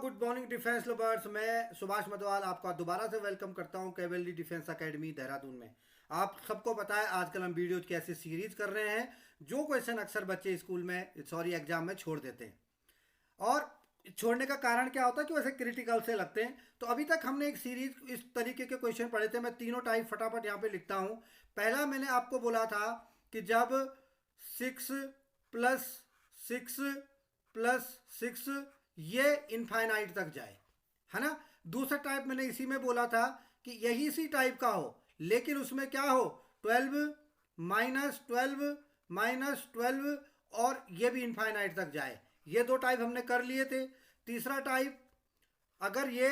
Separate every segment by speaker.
Speaker 1: Good morning defence lovers. मैं सुभाष मधवाल आपका दोबारा से वेलकम करता हूं कैवेलरी डिफेंस एकेडमी देहरादून में। आप सबको पता है आजकल हम वीडियोज की ऐसी सीरीज कर रहे हैं जो क्वेश्चन अक्सर बच्चे स्कूल में एग्जाम में छोड़ देते हैं। और छोड़ने का कारण क्या होता है कि वैसे क्रिटिकल से लगते हैं। तो अभी तक हमने एक सीरीज इस तरीके के क्वेश्चन पढ़े थे। मैं तीनों टाइप फटाफट यहाँ पे लिखता हूँ। पहला मैंने आपको बोला था कि जब 6 + 6 + 6 ये इनफाइनाइट तक जाए, है ना। दूसरा टाइप मैंने इसी में बोला था कि यही इसी टाइप का हो, लेकिन उसमें क्या हो, 12 - 12 - 12 और ये भी इनफाइनाइट तक जाए। ये दो टाइप हमने कर लिए थे। तीसरा टाइप, अगर ये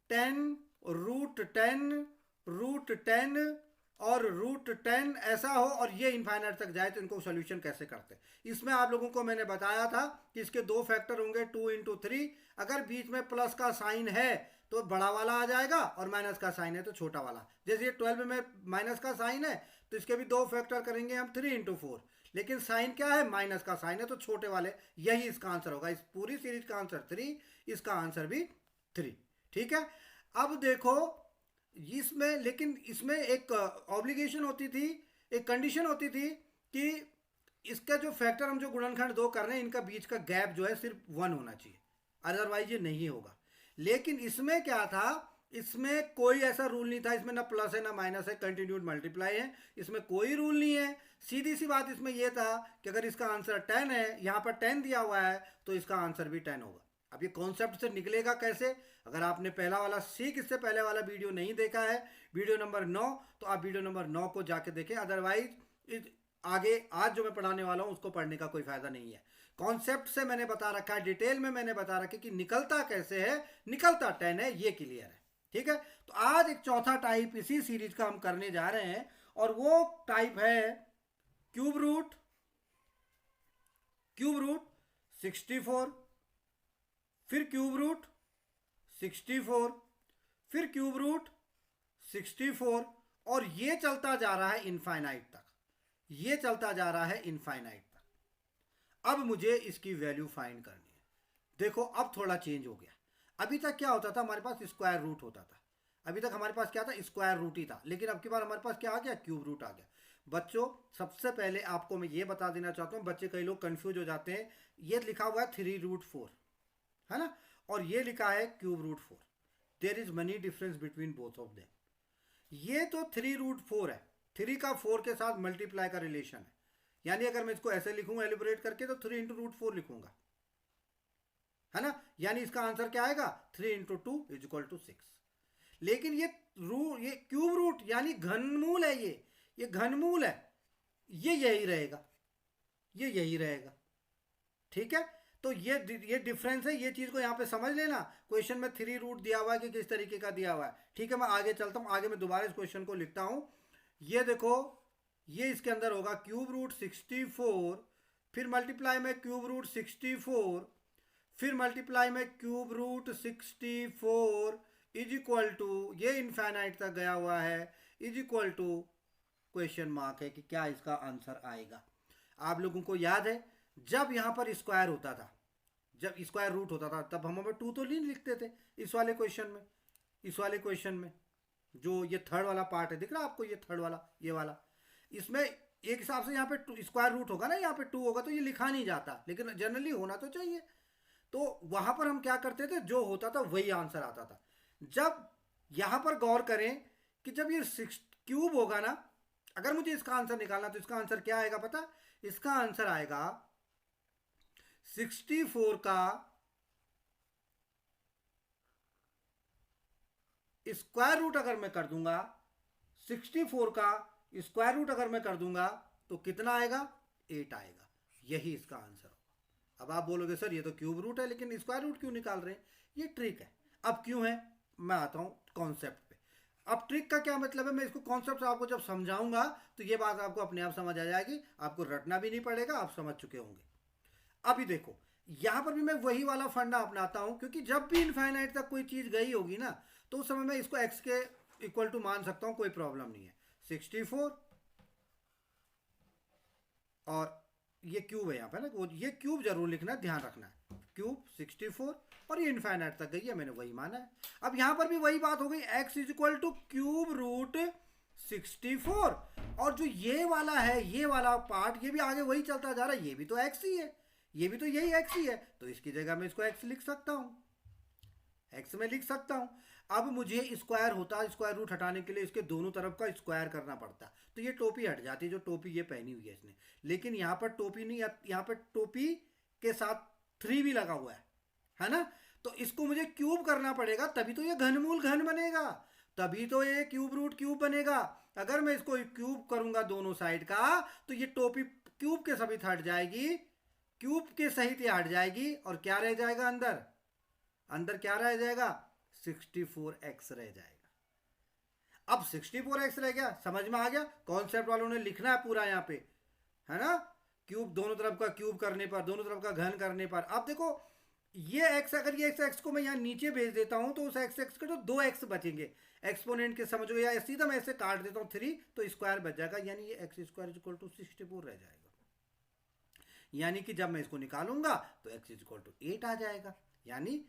Speaker 1: 10 √10 √10 और √10 ऐसा हो और ये इनफाइनाइट तक जाए तो इनको सोल्यूशन कैसे करते हैं। इसमें आप लोगों को मैंने बताया था कि इसके दो फैक्टर होंगे, 2 × 3। अगर बीच में प्लस का साइन है तो बड़ा वाला आ जाएगा और माइनस का साइन है तो छोटा वाला। जैसे ये 12 में माइनस का साइन है तो इसके भी दो फैक्टर करेंगे हम, 3 × 4। लेकिन साइन क्या है, माइनस का साइन है तो छोटे वाले। यही इसका आंसर होगा। इस पूरी सीरीज का आंसर 3, इसका आंसर भी 3। ठीक है। अब देखो इसमें, लेकिन इसमें एक ऑब्लिगेशन होती थी, एक कंडीशन होती थी कि इसका जो फैक्टर हम जो गुणनखंड दो कर रहे हैं इनका बीच का गैप जो है सिर्फ 1 होना चाहिए, अदरवाइज ये नहीं होगा। लेकिन इसमें क्या था, इसमें कोई ऐसा रूल नहीं था। इसमें ना प्लस है ना माइनस है, कंटिन्यूड मल्टीप्लाई है, इसमें कोई रूल नहीं है। सीधी सी बात इसमें यह था कि अगर इसका आंसर 10 है, यहाँ पर 10 दिया हुआ है तो इसका आंसर भी 10 होगा। अब ये कॉन्सेप्ट से निकलेगा कैसे, अगर आपने पहला वाला सीख इससे पहले वाला वीडियो नहीं देखा है, वीडियो नंबर 9, तो आप वीडियो नंबर 9 को जाके देखें। अदरवाइज आगे आज जो मैं पढ़ाने वाला हूँ उसको पढ़ने का कोई फायदा नहीं है। कॉन्सेप्ट से मैंने बता रखा है, डिटेल में मैंने बता रखा है कि निकलता कैसे है। निकलता 10 है, ये क्लियर है। ठीक है। तो आज एक चौथा टाइप इसी सीरीज का हम करने जा रहे हैं और वो टाइप है क्यूब रूट 64, फिर क्यूब रूट 64, फिर क्यूब रूट 64, और ये चलता जा रहा है इनफाइनाइट तक। ये चलता जा रहा है इनफाइनाइट तक। अब मुझे इसकी वैल्यू फाइंड करनी है। देखो अब थोड़ा चेंज हो गया। अभी तक क्या होता था, हमारे पास स्क्वायर रूट होता था। अभी तक हमारे पास क्या था, स्क्वायर रूट ही था। लेकिन अब की बार हमारे पास क्या आ गया, क्यूब रूट आ गया। बच्चों सबसे पहले आपको मैं ये बता देना चाहता हूँ, बच्चे कई लोग कंफ्यूज हो जाते हैं। ये लिखा हुआ है 3√4, है ना, और ये लिखा है cube root 4। There is money difference between both of them. ये तो 3√4 है, 3 का 4 के साथ मल्टीप्लाई का रिलेशन है। यानी अगर मैं इसको ऐसे लिखूंगा एलिब्रेट करके तो 3 × √4 लिखूंगा, है ना। यानी इसका आंसर क्या आएगा, 3 × 2 = 6। लेकिन ये क्यूब रूट यानी घनमूल है, ये घनमूल है, ये यही रहेगा, ये यही रहेगा। ठीक है। तो ये डिफरेंस है, ये चीज को यहाँ पे समझ लेना। क्वेश्चन में 3 रूट दिया हुआ है कि किस तरीके का दिया हुआ है। ठीक है, मैं आगे चलता हूँ। आगे मैं दोबारा इस क्वेश्चन को लिखता हूँ। ये देखो, ये इसके अंदर होगा क्यूब रूट 64, फिर मल्टीप्लाई में क्यूब रूट 64, फिर मल्टीप्लाई में cube root 64 is equal to, ये इनफाइनाइट तक गया हुआ है, is equal to question mark है कि क्या इसका आंसर आएगा। आप लोगों को याद है जब यहाँ पर स्क्वायर होता था, जब स्क्वायर रूट होता था, तब हम 2 तो नहीं लिखते थे इस वाले क्वेश्चन में। इस वाले क्वेश्चन में जो ये थर्ड वाला पार्ट है, दिख रहा है आपको, ये थर्ड वाला, ये वाला, इसमें एक हिसाब से यहाँ पे स्क्वायर रूट होगा ना, यहाँ पे 2 होगा तो ये लिखा नहीं जाता, लेकिन जनरली होना तो चाहिए। तो वहां पर हम क्या करते थे, जो होता था वही आंसर आता था। जब यहां पर गौर करें कि जब ये 6 क्यूब होगा ना, अगर मुझे इसका आंसर निकालना तो इसका आंसर क्या आएगा पता, इसका आंसर आएगा 64 का स्क्वायर रूट अगर मैं कर दूंगा, 64 का स्क्वायर रूट अगर मैं कर दूंगा तो कितना आएगा, 8 आएगा। यही इसका आंसर होगा। अब आप बोलोगे सर ये तो क्यूब रूट है लेकिन स्क्वायर रूट क्यों निकाल रहे हैं, ये ट्रिक है। अब क्यों है, मैं आता हूं कॉन्सेप्ट पे। अब ट्रिक का क्या मतलब है, मैं इसको कॉन्सेप्ट आपको जब समझाऊंगा तो ये बात आपको अपने आप समझ आ जाएगी, आपको रटना भी नहीं पड़ेगा, आप समझ चुके होंगे। अभी देखो यहां पर भी मैं वही वाला फंडा अपनाता हूं, क्योंकि जब भी इनफाइनाइट तक कोई चीज गई होगी ना तो उस समय मैं इसको x के इक्वल टू मान सकता हूं, कोई प्रॉब्लम नहीं है। 64 और ये क्यूब है यहाँ पे ना, ये क्यूब जरूर लिखना, ध्यान रखना है। क्यूब 64 और ये इनफाइनाइट तक गई है, मैंने वही माना है। अब यहां पर भी वही बात हो गई, x is equal to cube root 64 और जो ये वाला है, ये वाला पार्ट, ये भी आगे वही चलता जा रहा है, ये भी तो x ही है, ये भी तो यही x ही है, तो इसकी जगह मैं इसको x लिख सकता हूं, x में लिख सकता हूं। अब मुझे स्क्वायर होता, स्क्वायर रूट हटाने के लिए इसके दोनों तरफ का स्क्वायर करना पड़ता, तो ये टोपी हट जाती, जो टोपी ये पहनी हुई है इसने, लेकिन यहाँ पर टोपी नहीं, यहाँ पर टोपी के साथ 3 भी लगा हुआ है ना, तो इसको मुझे क्यूब करना पड़ेगा, तभी तो ये घनमूल घन बनेगा, तभी तो ये क्यूब रूट क्यूब बनेगा। अगर मैं इसको क्यूब करूंगा दोनों साइड का, तो ये टोपी क्यूब के सहित हट जाएगी, क्यूब के सहित ये हट जाएगी, और क्या रह जाएगा अंदर, अंदर क्या रह जाएगा, 64x रह जाएगा। अब 64x रह गया, समझ में आ गया, कॉन्सेप्ट वालों ने लिखना है पूरा यहाँ पे, है ना, क्यूब दोनों तरफ का क्यूब करने पर, दोनों तरफ का घन करने पर। अब देखो ये x, अगर ये x को मैं यहाँ नीचे भेज देता हूं तो उस x के तो 2x बचेंगे, एक्सपोनेंट के समझो, या सीधा मैं ऐसे काट देता हूँ 3 तो स्क्वायर बच जाएगा, यानी ये x square is equal to 64 रह जाएगा। यानी कि जब मैं इसको निकालूंगा तो x इज इक्वल टू 8 आ जाएगा, यानी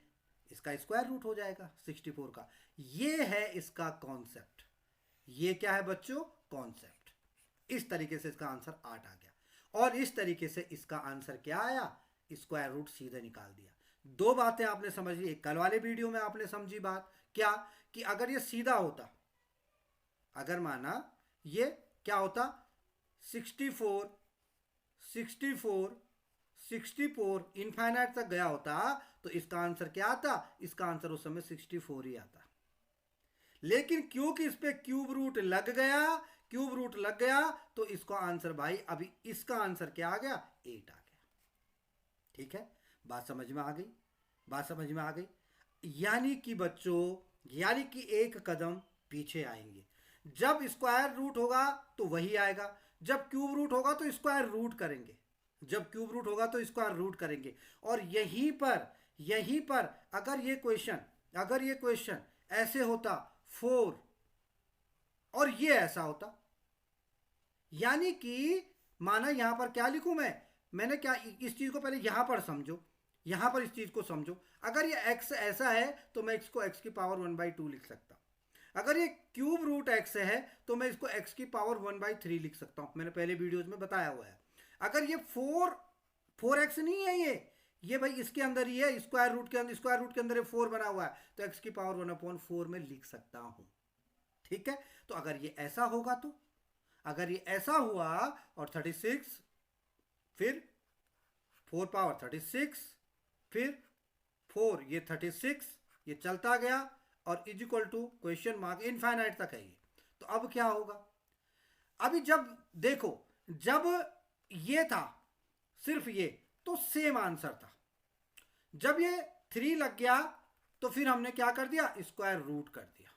Speaker 1: इसका स्क्वायर रूट हो जाएगा 64 का। ये है इसका कॉन्सेप्ट, ये क्या है बच्चों, कॉन्सेप्ट। इस तरीके से इसका आंसर 8 आ गया, और इस तरीके से इसका आंसर क्या आया, स्क्वायर रूट सीधे निकाल दिया। 2 बातें आपने समझ ली, कल वाले वीडियो में आपने समझी बात क्या, कि अगर ये सीधा होता, अगर माना ये क्या होता, 64 64 64 इनफाइनाइट तक गया होता, तो इसका आंसर क्या आता, इसका आंसर उस समय 64 ही आता। लेकिन क्योंकि इस पे क्यूब रूट लग गया, क्यूब रूट लग गया, तो इसका आंसर भाई अभी इसका आंसर क्या आ गया, 8 आ गया। ठीक है, बात समझ में आ गई, बात समझ में आ गई। यानी कि बच्चों, यानी कि एक कदम पीछे आएंगे, जब स्क्वायर रूट होगा तो वही आएगा, जब क्यूब रूट होगा तो स्क्वायर रूट करेंगे, जब क्यूब रूट होगा तो स्क्वायर रूट करेंगे। और यहीं पर अगर ये क्वेश्चन ऐसे होता 4 और ये ऐसा होता, यानी कि माना यहां पर क्या लिखूं मैंने क्या, इस चीज को पहले यहां पर समझो, यहां पर इस चीज को समझो। अगर ये x ऐसा है तो मैं इसको x की पावर 1/2 लिख सकता हूं। अगर ये क्यूब रूट x है तो मैं इसको x की पावर 1/3 लिख सकता हूं, मैंने पहले वीडियोज में बताया हुआ है। अगर ये 4x नहीं है, ये भाई इसके अंदर ही है, स्क्वायर रूट के अंदर ये 4 बना हुआ है, तो x की पावर 1/4 में लिख सकता हूं। ठीक है, तो अगर ये ऐसा होगा, तो अगर ये ऐसा हुआ और 36, फिर 4 पावर 36, फिर 4, ये 36, ये चलता गया, और is equal to question mark, infinite तक है ये। तो अब क्या होगा, अभी जब देखो, जब ये था सिर्फ ये, तो सेम आंसर था। जब ये 3 लग गया तो फिर हमने क्या कर दिया, स्क्वायर रूट कर दिया।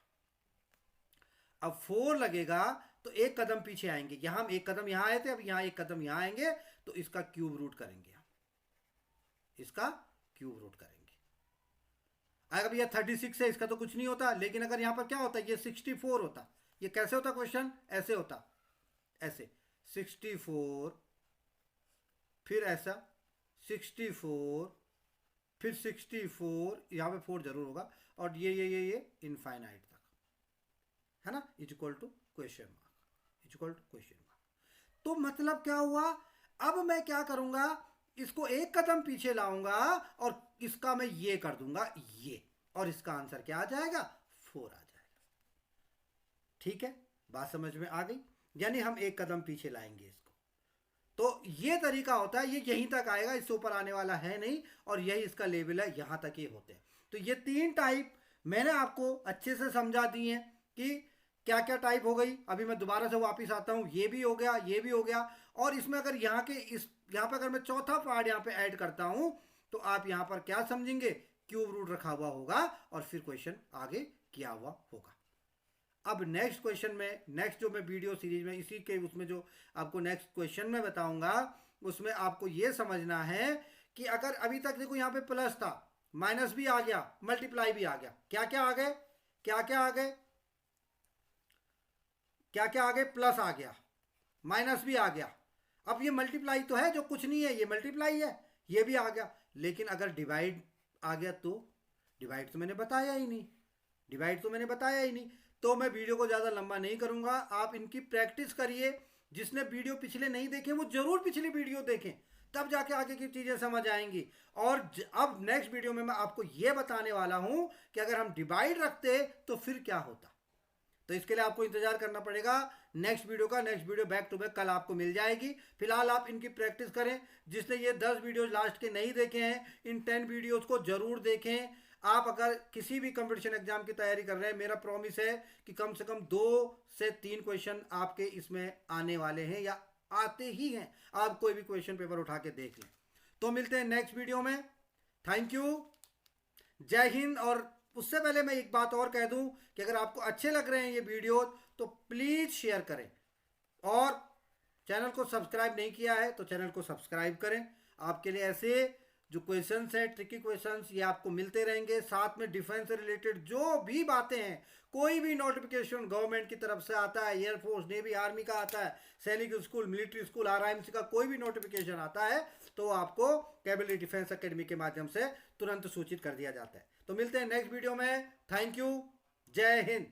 Speaker 1: अब 4 लगेगा तो एक कदम पीछे आएंगे, यहां हम एक कदम यहां आए थे, अब यहां एक कदम यहां आएंगे, तो इसका क्यूब रूट करेंगे, इसका क्यूब रूट करेंगे। अगर यह 36 है, इसका तो कुछ नहीं होता, लेकिन अगर यहां पर क्या होता, ये 64 होता, ये कैसे होता क्वेश्चन, ऐसे होता, ऐसे 64, फिर ऐसा 64, फिर 64, यहां पे 4 जरूर होगा, और ये इनफाइनाइट तक, है ना, is equal to question mark, is equal to question mark. तो मतलब क्या हुआ, अब मैं क्या करूंगा, इसको एक कदम पीछे लाऊंगा और इसका मैं ये कर दूंगा ये, और इसका आंसर क्या आ जाएगा, 4 आ जाएगा। ठीक है, बात समझ में आ गई, यानी हम एक कदम पीछे लाएंगे इसको। तो ये तरीका होता है, ये यहीं तक आएगा, इससे ऊपर आने वाला है नहीं, और यही इसका लेवल है, यहां तक ये होते हैं। तो ये 3 टाइप मैंने आपको अच्छे से समझा दी हैं कि क्या क्या टाइप हो गई। अभी मैं दोबारा से वापस आता हूं, ये भी हो गया, ये भी हो गया, और इसमें अगर यहाँ पर अगर मैं चौथा पार्ट यहाँ पे ऐड करता हूं, तो आप यहाँ पर क्या समझेंगे, क्यूब रूट रखा हुआ होगा और फिर क्वेश्चन आगे किया हुआ होगा। अब नेक्स्ट क्वेश्चन में, नेक्स्ट जो मैं वीडियो सीरीज में इसी के उसमें जो आपको नेक्स्ट क्वेश्चन में बताऊंगा, उसमें आपको ये समझना है कि अगर अभी तक देखो यहाँ पे प्लस था, माइनस भी आ गया, मल्टीप्लाई भी आ गया, क्या क्या आ गए, क्या क्या आ गए, क्या क्या आ गए, प्लस आ गया, माइनस भी आ गया। अब ये मल्टीप्लाई तो है, जो कुछ नहीं है ये मल्टीप्लाई है, ये भी आ गया। लेकिन अगर डिवाइड आ गया तो डिवाइड तो मैंने बताया ही नहीं, तो मैं वीडियो को ज़्यादा लंबा नहीं करूँगा। आप इनकी प्रैक्टिस करिए। जिसने वीडियो पिछले नहीं देखे वो ज़रूर पिछली वीडियो देखें, तब जाके आगे की चीज़ें समझ आएंगी। और अब नेक्स्ट वीडियो में मैं आपको ये बताने वाला हूँ कि अगर हम डिवाइड रखते तो फिर क्या होता। तो इसके लिए आपको इंतजार करना पड़ेगा नेक्स्ट वीडियो का। Next video back to back कल आपको मिल जाएगी। फिलहाल आप इनकी प्रैक्टिस करें। जिसने ये 10 वीडियोज लास्ट के नहीं देखे हैं, इन 10 वीडियोज को जरूर देखें। आप अगर किसी भी कंपटीशन एग्जाम की तैयारी कर रहे हैं, मेरा प्रॉमिस है कि कम से कम 2 से 3 क्वेश्चन आपके इसमें आने वाले हैं या आते ही हैं। आप कोई भी क्वेश्चन पेपर उठा के देख लें। तो मिलते हैं नेक्स्ट वीडियो में। थैंक यू, जय हिंद। और उससे पहले मैं एक बात और कह दूं कि अगर आपको अच्छे लग रहे हैं ये वीडियो तो प्लीज़ शेयर करें, और चैनल को सब्सक्राइब नहीं किया है तो चैनल को सब्सक्राइब करें। आपके लिए ऐसे जो क्वेश्चंस हैं, ट्रिकी क्वेश्चंस, ये आपको मिलते रहेंगे। साथ में डिफेंस से रिलेटेड जो भी बातें हैं, कोई भी नोटिफिकेशन गवर्नमेंट की तरफ से आता है, एयरफोर्स, नेवी, आर्मी का आता है, सैनिक स्कूल, मिलिट्री स्कूल, RIMC का कोई भी नोटिफिकेशन आता है तो आपको कैबिनेट डिफेंस अकेडमी के माध्यम से तुरंत सूचित कर दिया जाता है। तो मिलते हैं नेक्स्ट वीडियो में। थैंक यू, जय हिंद।